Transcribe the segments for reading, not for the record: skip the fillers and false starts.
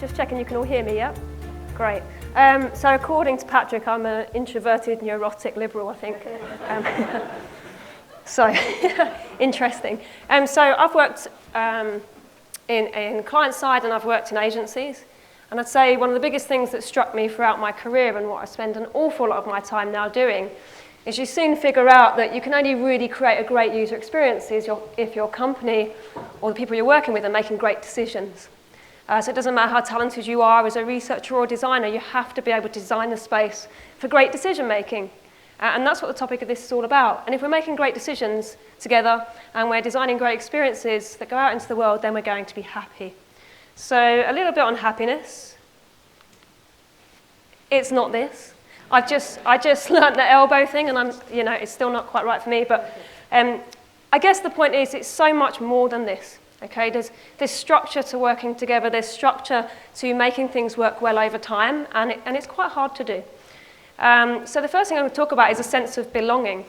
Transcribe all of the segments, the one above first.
Just checking you can all hear me, yeah? Great. So according to Patrick, I'm an introverted, neurotic liberal, I think. So, interesting. So I've worked in client side and I've worked in agencies. And I'd say one of the biggest things that struck me throughout my career and what I spend an awful lot of my time now doing is you soon figure out that you can only really create a great user experience if your company or the people you're working with are making great decisions. So it doesn't matter how talented you are as a researcher or designer, you have to be able to design the space for great decision making. And that's what the topic of this is all about. And if we're making great decisions together and we're designing great experiences that go out into the world, then we're going to be happy. So a little bit on happiness. It's not this. I just learnt the elbow thing, and it's still not quite right for me. But I guess the point is, it's so much more than this. Okay, there's structure to working together. There's structure to making things work well over time, and it's quite hard to do. So the first thing I'm going to talk about is a sense of belonging,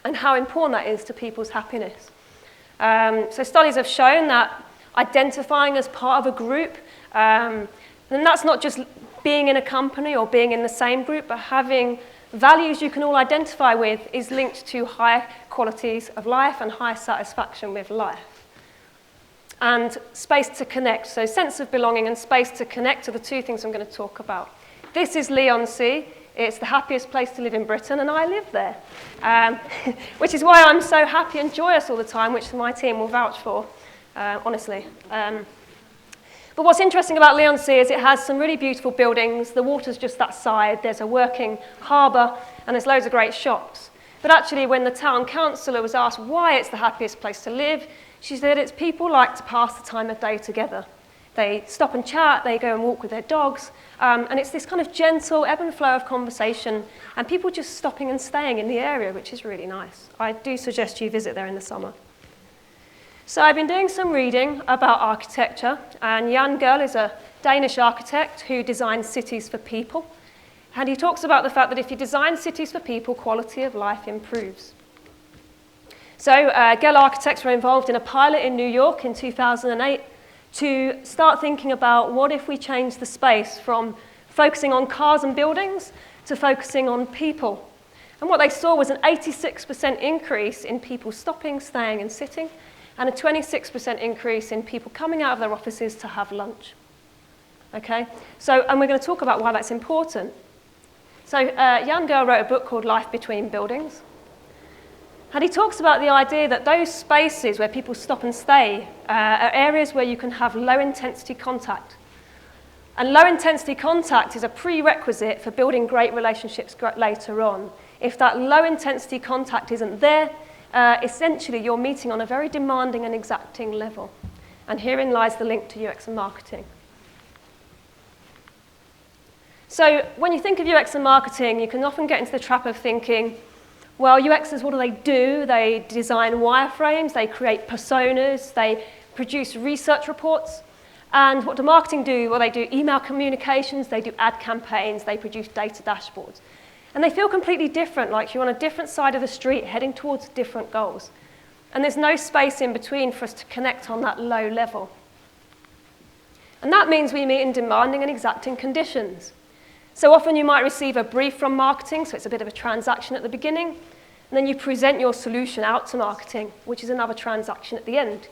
and how important that is to people's happiness. So studies have shown that identifying as part of a group, and that's not just being in a company or being in the same group, but having values you can all identify with is linked to high qualities of life and high satisfaction with life. And space to connect, so sense of belonging and space to connect are the two things I'm going to talk about. This is Leigh-on-Sea. It's the happiest place to live in Britain, and I live there, which is why I'm so happy and joyous all the time, which my team will vouch for, honestly. But what's interesting about Leigh-on-Sea is it has some really beautiful buildings. The water's just that side. There's a working harbour, and there's loads of great shops. But actually, when the town councillor was asked why it's the happiest place to live, she said it's people like to pass the time of day together. They stop and chat, they go and walk with their dogs, and it's this kind of gentle ebb and flow of conversation, and people just stopping and staying in the area, which is really nice. I do suggest you visit there in the summer. So I've been doing some reading about architecture, and Jan Gehl is a Danish architect who designs cities for people. And he talks about the fact that if you design cities for people, quality of life improves. So Gehl architects were involved in a pilot in New York in 2008 to start thinking about what if we change the space from focusing on cars and buildings to focusing on people. And what they saw was an 86% increase in people stopping, staying, and sitting, and a 26% increase in people coming out of their offices to have lunch. Okay? So, and we're going to talk about why that's important. So Jan Gehl wrote a book called Life Between Buildings. And he talks about the idea that those spaces where people stop and stay are areas where you can have low-intensity contact. And low-intensity contact is a prerequisite for building great relationships later on. If that low-intensity contact isn't there, essentially you're meeting on a very demanding and exacting level. And herein lies the link to UX and marketing. So when you think of UX and marketing, you can often get into the trap of thinking, well, UXers, what do? They design wireframes, they create personas, they produce research reports. And what do marketing do? Well, they do email communications, they do ad campaigns, they produce data dashboards. And they feel completely different, like you're on a different side of the street heading towards different goals. And there's no space in between for us to connect on that low level. And that means we meet in demanding and exacting conditions. So often you might receive a brief from marketing, so it's a bit of a transaction at the beginning, and then you present your solution out to marketing, which is another transaction at the end.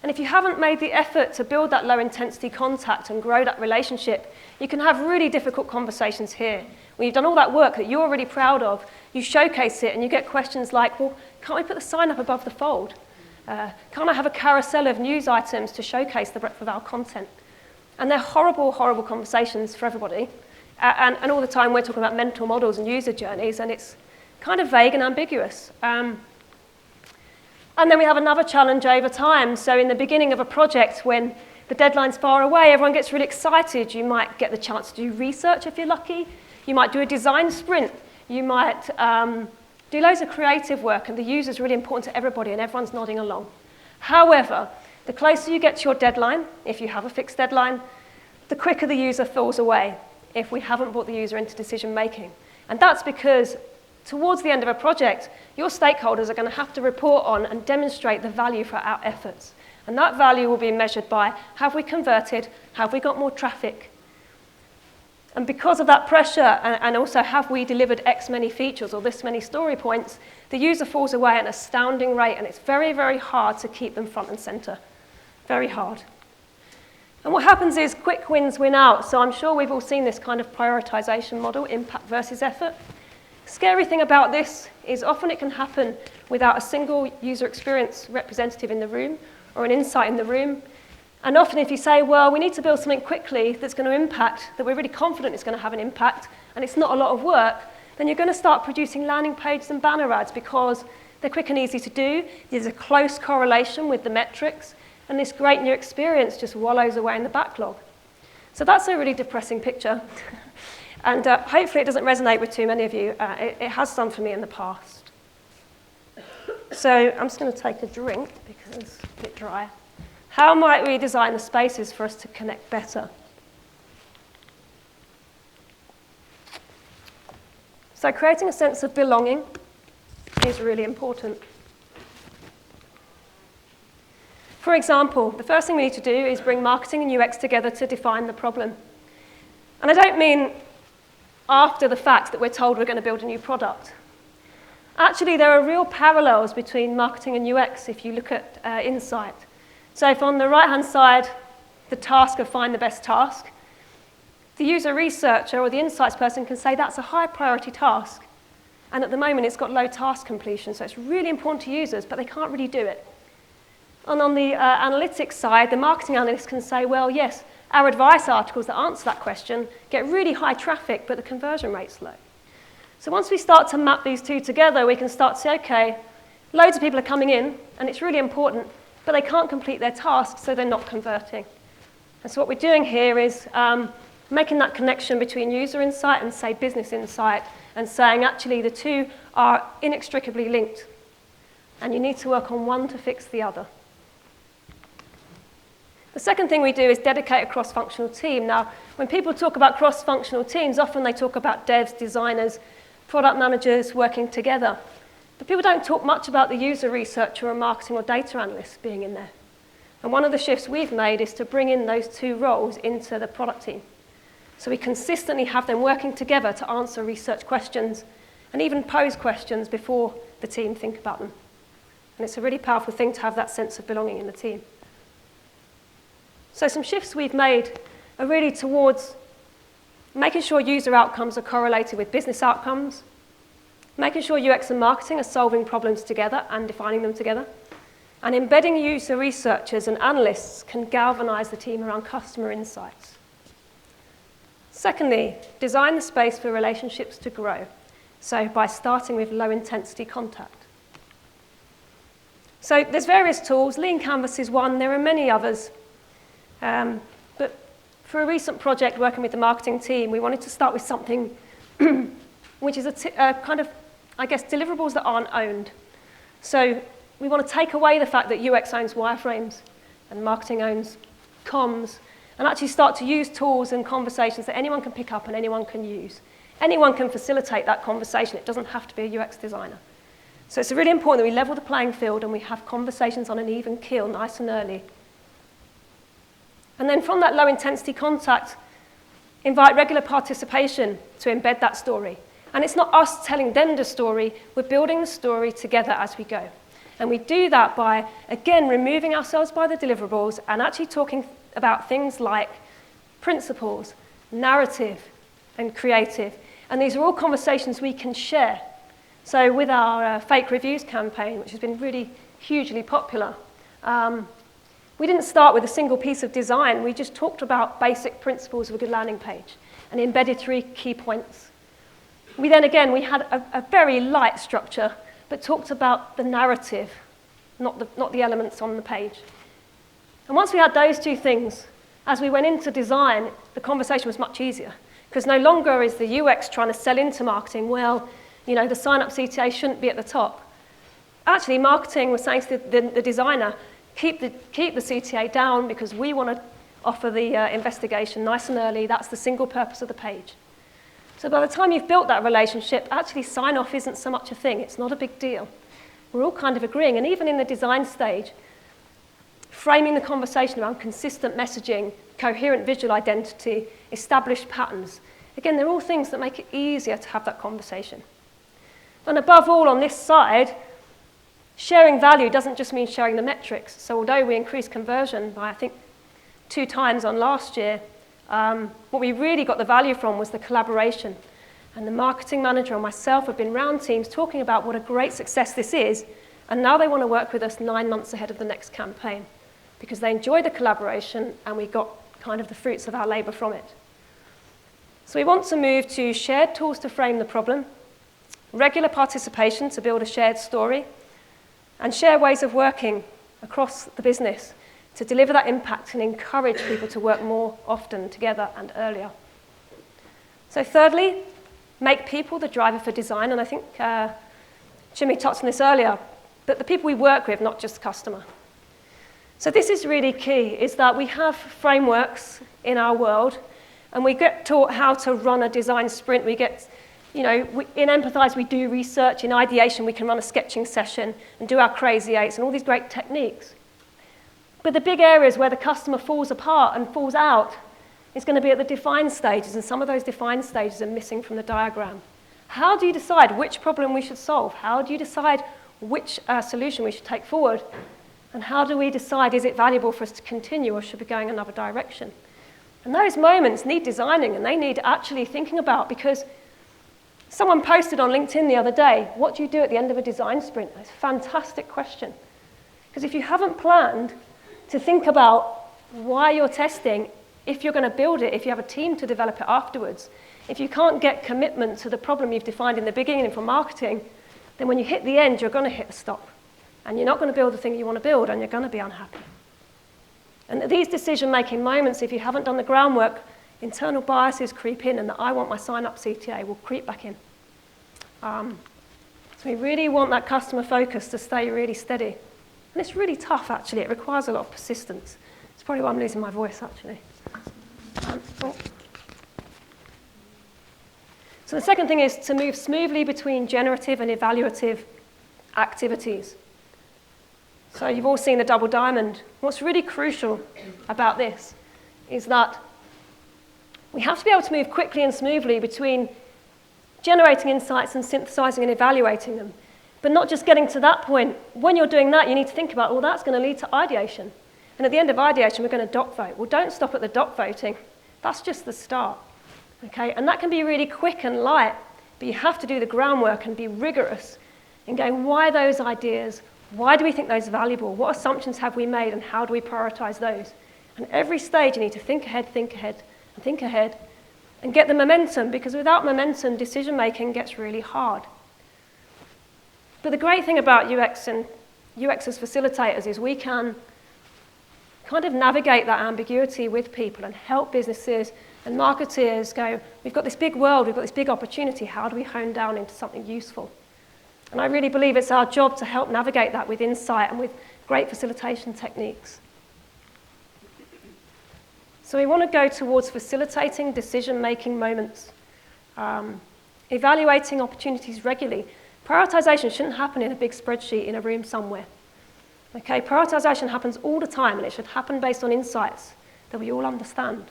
And if you haven't made the effort to build that low-intensity contact and grow that relationship, you can have really difficult conversations here. When you've done all that work that you're really proud of, you showcase it and you get questions like, well, can't we put the sign up above the fold? Can't I have a carousel of news items to showcase the breadth of our content? And they're horrible, horrible conversations for everybody. And all the time we're talking about mental models and user journeys, and it's kind of vague and ambiguous. And then we have another challenge over time. So in the beginning of a project, when the deadline's far away, everyone gets really excited. You might get the chance to do research if you're lucky. You might do a design sprint. You might do loads of creative work, and the user's really important to everybody, and everyone's nodding along. However, the closer you get to your deadline, if you have a fixed deadline, the quicker the user falls away if we haven't brought the user into decision making. And that's because towards the end of a project, your stakeholders are going to have to report on and demonstrate the value for our efforts. And that value will be measured by, have we converted, have we got more traffic? And because of that pressure, and also have we delivered X many features or this many story points, the user falls away at an astounding rate, and it's very, very hard to keep them front and center. Very hard. And what happens is quick wins win out. So I'm sure we've all seen this kind of prioritization model, impact versus effort. Scary thing about this is often it can happen without a single user experience representative in the room or an insight in the room. And often if you say, well, we need to build something quickly that's going to impact, that we're really confident it's going to have an impact, and it's not a lot of work, then you're going to start producing landing pages and banner ads because they're quick and easy to do. There's a close correlation with the metrics, and this great new experience just wallows away in the backlog. So that's a really depressing picture. And hopefully it doesn't resonate with too many of you. It has done for me in the past. So I'm just going to take a drink because it's a bit dry. How might we design the spaces for us to connect better? So creating a sense of belonging is really important. For example, the first thing we need to do is bring marketing and UX together to define the problem. And I don't mean after the fact that we're told we're going to build a new product. Actually, there are real parallels between marketing and UX if you look at insight. So if on the right-hand side, the task of find the best task, the user researcher or the insights person can say that's a high priority task. And at the moment, it's got low task completion. So it's really important to users, but they can't really do it. And on the analytics side, the marketing analyst can say, well, yes, our advice articles that answer that question get really high traffic, but the conversion rate's low. So once we start to map these two together, we can start to say, okay, loads of people are coming in, and it's really important, but they can't complete their tasks, so they're not converting. And so what we're doing here is making that connection between user insight and, say, business insight, and saying, actually, the two are inextricably linked, and you need to work on one to fix the other. The second thing we do is dedicate a cross-functional team. Now, when people talk about cross-functional teams, often they talk about devs, designers, product managers working together. But people don't talk much about the user researcher or marketing or data analysts being in there. And one of the shifts we've made is to bring in those two roles into the product team. So we consistently have them working together to answer research questions and even pose questions before the team think about them. And it's a really powerful thing to have that sense of belonging in the team. So some shifts we've made are really towards making sure user outcomes are correlated with business outcomes, making sure UX and marketing are solving problems together and defining them together, and embedding user researchers and analysts can galvanize the team around customer insights. Secondly, design the space for relationships to grow, so by starting with low-intensity contact. So there's various tools. Lean Canvas is one. There are many others. But for a recent project working with the marketing team, we wanted to start with something which is a kind of, I guess, deliverables that aren't owned. So we want to take away the fact that UX owns wireframes and marketing owns comms, and actually start to use tools and conversations that anyone can pick up and anyone can use. Anyone can facilitate that conversation. It doesn't have to be a UX designer. So it's really important that we level the playing field and we have conversations on an even keel nice and early. And then from that low-intensity contact, invite regular participation to embed that story. And it's not us telling them the story, we're building the story together as we go. And we do that by, again, removing ourselves by the deliverables and actually talking about things like principles, narrative, and creative. And these are all conversations we can share. So with our fake reviews campaign, which has been really hugely popular, we didn't start with a single piece of design. We just talked about basic principles of a good landing page and embedded 3 key points. We then, again, we had a very light structure, but talked about the narrative, not the elements on the page. And once we had those two things, as we went into design, the conversation was much easier, because no longer is the UX trying to sell into marketing, well, you know, the sign-up CTA shouldn't be at the top. Actually, marketing was saying to the designer, keep the CTA down because we want to offer the investigation nice and early. That's the single purpose of the page. So by the time you've built that relationship, actually sign-off isn't so much a thing. It's not a big deal. We're all kind of agreeing. And even in the design stage, framing the conversation around consistent messaging, coherent visual identity, established patterns. Again, they're all things that make it easier to have that conversation. And above all, on this side, sharing value doesn't just mean sharing the metrics. So although we increased conversion by, I think, 2 times on last year, what we really got the value from was the collaboration. And the marketing manager and myself have been round teams talking about what a great success this is, and now they want to work with us 9 months ahead of the next campaign because they enjoy the collaboration and we got kind of the fruits of our labour from it. So we want to move to shared tools to frame the problem, regular participation to build a shared story, and share ways of working across the business to deliver that impact and encourage people to work more often together and earlier. So thirdly, make people the driver for design, and I think Jimmy touched on this earlier, but the people we work with, not just the customer. So this is really key, is that we have frameworks in our world, and we get taught how to run a design sprint. We get, in Empathize, we do research. In ideation, we can run a sketching session and do our crazy eights and all these great techniques. But the big areas where the customer falls apart and falls out is going to be at the define stages, and some of those define stages are missing from the diagram. How do you decide which problem we should solve? How do you decide which solution we should take forward? And how do we decide, is it valuable for us to continue or should we be going another direction? And those moments need designing, and they need actually thinking about, because someone posted on LinkedIn the other day, what do you do at the end of a design sprint? It's a fantastic question. Because if you haven't planned to think about why you're testing, if you're going to build it, if you have a team to develop it afterwards, if you can't get commitment to the problem you've defined in the beginning for marketing, then when you hit the end, you're going to hit a stop. And you're not going to build the thing you want to build, and you're going to be unhappy. And at these decision-making moments, if you haven't done the groundwork, internal biases creep in, and the I want my sign-up CTA will creep back in. So we really want that customer focus to stay really steady. And it's really tough, actually. It requires a lot of persistence. It's probably why I'm losing my voice, actually. So the second thing is to move smoothly between generative and evaluative activities. So you've all seen the double diamond. What's really crucial about this is that we have to be able to move quickly and smoothly between generating insights and synthesizing and evaluating them. But not just getting to that point. When you're doing that, you need to think about, well, that's going to lead to ideation. And at the end of ideation, we're going to doc vote. Well, don't stop at the doc voting. That's just the start. Okay? And that can be really quick and light, but you have to do the groundwork and be rigorous in going, why those ideas? Why do we think those are valuable? What assumptions have we made, and how do we prioritize those? And every stage, you need to think ahead, and get the momentum, because without momentum, decision-making gets really hard. But the great thing about UX and UX as facilitators is we can kind of navigate that ambiguity with people and help businesses and marketeers go, we've got this big world, we've got this big opportunity, how do we hone down into something useful? And I really believe it's our job to help navigate that with insight and with great facilitation techniques. So we want to go towards facilitating decision-making moments, evaluating opportunities regularly. Prioritization shouldn't happen in a big spreadsheet in a room somewhere. Okay, prioritization happens all the time, and it should happen based on insights that we all understand.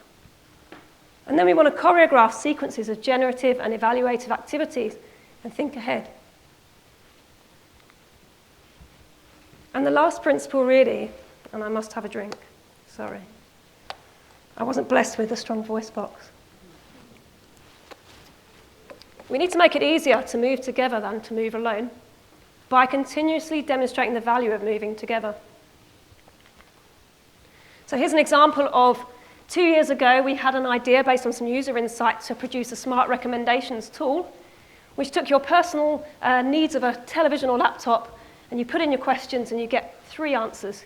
And then we want to choreograph sequences of generative and evaluative activities and think ahead. And the last principle really, and I must have a drink, sorry. I wasn't blessed with a strong voice box. We need to make it easier to move together than to move alone by continuously demonstrating the value of moving together. So here's an example of 2 years ago, we had an idea based on some user insight to produce a smart recommendations tool, which took your personal needs of a television or laptop, and you put in your questions and you get 3 answers.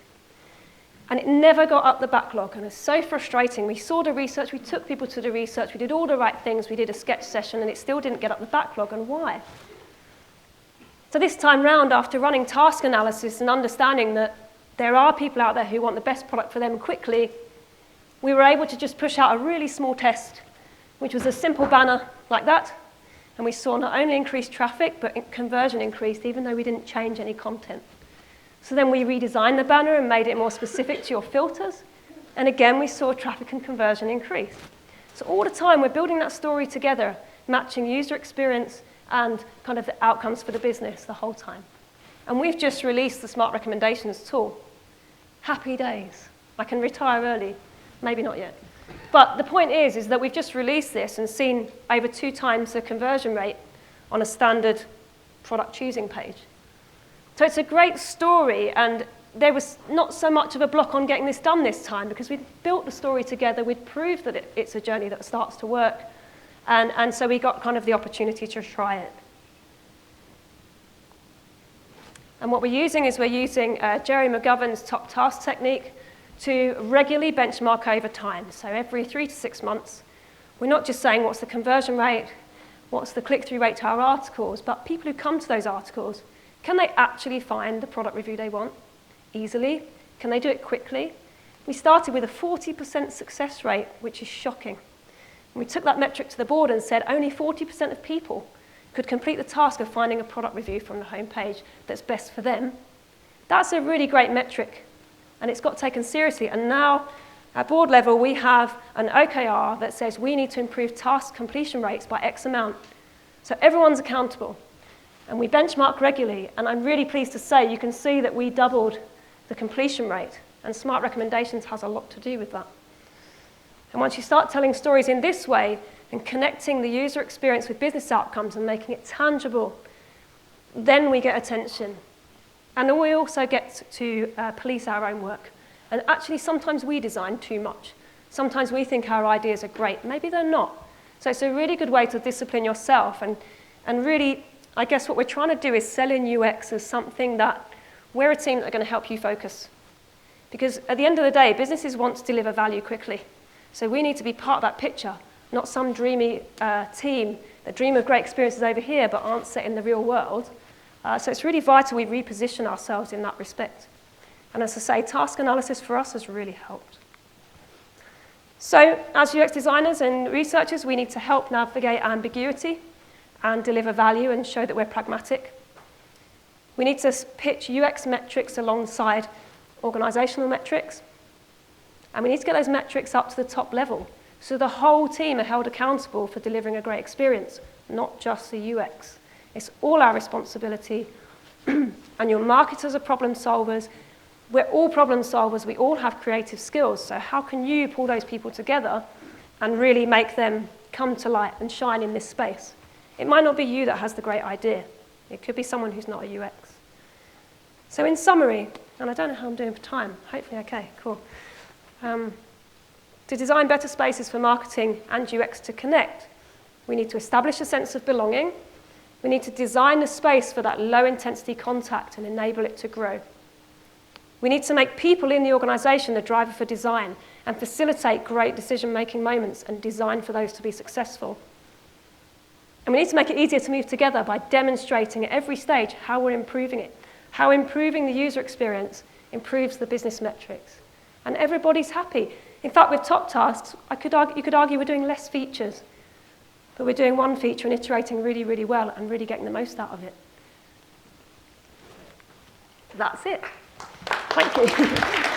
And it never got up the backlog, and it's so frustrating. We saw the research, we took people to the research, we did all the right things, we did a sketch session, and it still didn't get up the backlog, and why? So this time round, after running task analysis and understanding that there are people out there who want the best product for them quickly, we were able to just push out a really small test, which was a simple banner like that, and we saw not only increased traffic, but conversion increased, even though we didn't change any content. So then we redesigned the banner and made it more specific to your filters. And again, we saw traffic and conversion increase. So all the time, we're building that story together, matching user experience and kind of the outcomes for the business the whole time. And we've just released the Smart Recommendations tool. Happy days. I can retire early. Maybe not yet. But the point is that we've just released this and seen over 2 times the conversion rate on a standard product choosing page. So it's a great story, and there was not so much of a block on getting this done this time because we'd built the story together, we'd proved that it's a journey that starts to work, and so we got kind of the opportunity to try it. And what we're using Jerry McGovern's top task technique to regularly benchmark over time. So every 3 to 6 months, we're not just saying what's the conversion rate, what's the click-through rate to our articles, but people who come to those articles, can they actually find the product review they want easily? Can they do it quickly? We started with a 40% success rate, which is shocking. And we took that metric to the board and said only 40% of people could complete the task of finding a product review from the homepage that's best for them. That's a really great metric, and it's got taken seriously. And now, at board level, we have an OKR that says we need to improve task completion rates by X amount. So everyone's accountable, and we benchmark regularly. And I'm really pleased to say you can see that we doubled the completion rate, and Smart Recommendations has a lot to do with that. And once you start telling stories in this way and connecting the user experience with business outcomes and making it tangible, then we get attention. And then we also get to police our own work. And actually, sometimes we design too much. Sometimes we think our ideas are great. Maybe they're not. So it's a really good way to discipline yourself. And really, I guess what we're trying to do is sell in UX as something that we're a team that are going to help you focus. Because at the end of the day, businesses want to deliver value quickly. So we need to be part of that picture, not some dreamy team that dream of great experiences over here but aren't set in the real world. So it's really vital we reposition ourselves in that respect. And as I say, task analysis for us has really helped. So as UX designers and researchers, we need to help navigate ambiguity and deliver value and show that we're pragmatic. We need to pitch UX metrics alongside organizational metrics. And we need to get those metrics up to the top level so the whole team are held accountable for delivering a great experience, not just the UX. It's all our responsibility. And your marketers are problem solvers. We're all problem solvers. We all have creative skills. So how can you pull those people together and really make them come to light and shine in this space? It might not be you that has the great idea. It could be someone who's not a UX. So in summary, and I don't know how I'm doing for time. Hopefully okay, cool. To design better spaces for marketing and UX to connect, we need to establish a sense of belonging. We need to design the space for that low-intensity contact and enable it to grow. We need to make people in the organization the driver for design and facilitate great decision-making moments and design for those to be successful. And we need to make it easier to move together by demonstrating at every stage how we're improving it, how improving the user experience improves the business metrics. And everybody's happy. In fact, with top tasks, you could argue we're doing less features, but we're doing one feature and iterating really, really well and really getting the most out of it. That's it. Thank you.